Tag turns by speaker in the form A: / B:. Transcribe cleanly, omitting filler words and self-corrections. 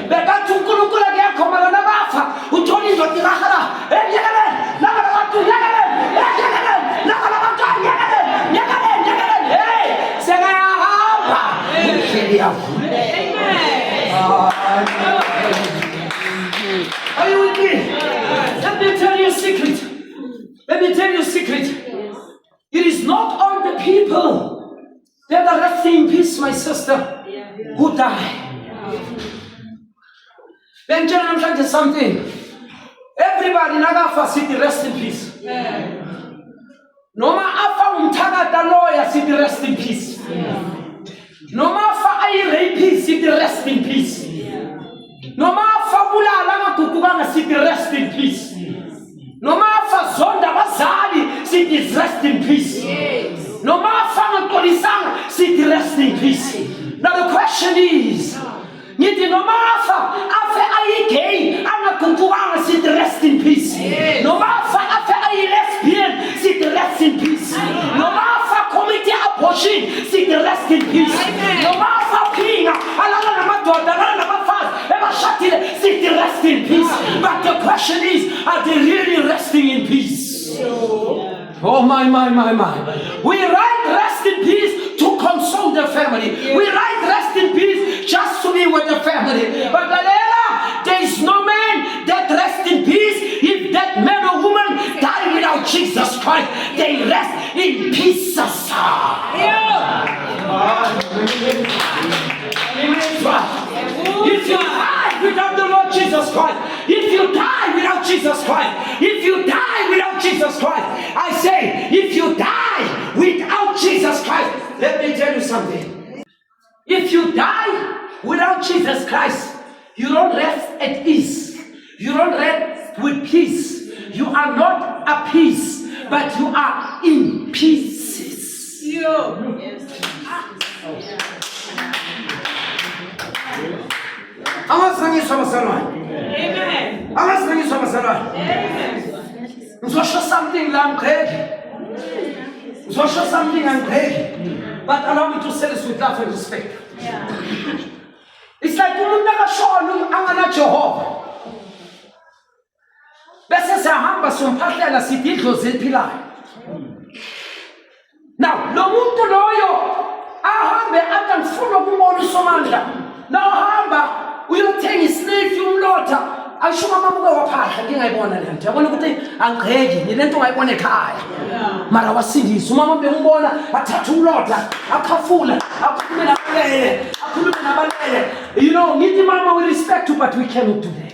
A: bekathi uNkulunkulu akekho malana bafa uthola indoda irahara yekele laba bantu yekele laba bantu yekele hey sengayahamba ihleli yavule. Are you with me? Let me tell you a secret. It is not all the people that are resting in peace, my sister, who die. Then tell something. Everybody nagafa city rest in peace. Noma afa umthakada lawyer city rest in peace. Noma afa ayi rapist city rest in peace. Noma afa bulala ngagugukanga city rest in peace. Noma afa zonda bazali city rest in peace. Noma afa ngotolisanga city rest in peace. Now the question is, ngithi noma afa ayi gay angagugukanga city rest in peace. Noma afa ayi lesbian city rest in peace. Noma afa commit abortion city rest in peace. Noma afa pinga alala namadoda alala nabafazi ebashatile city rest in peace. But the question is, are they really resting in peace? Oh my. We write rest in peace to console the family. We write rest in peace just to be with the family. But there is no man that rests in peace. If that man or woman die without Jesus Christ, they rest in peace. If you die without the Lord Jesus Christ, if you die without Jesus Christ, I say, if you die without Jesus Christ, let me tell you something. If you die without Jesus Christ, you don't rest at ease. You don't rest with peace. You are not at peace, but you are in pieces. Yes. Amen. Social something I'm great. But allow me to say this with love and respect. It's like umuntu akashona angana Jehova. Bese sahamba somphahlela sithi idlozi eliphilayo. Now, lo muntu loyo ahambe atamfuna ukubona uSomandla. Now hamba uyothenga islave yomlotha. Ayisho mama muke waphahla ngingayibona le nto. Yabona ukuthi angigeki ngilento ungayibona ekhaya. Mara wasindisa umama bengibona athatha umlotha akhafula akhulume nabalele. You know, ngithi mama we respect you but we cannot do that.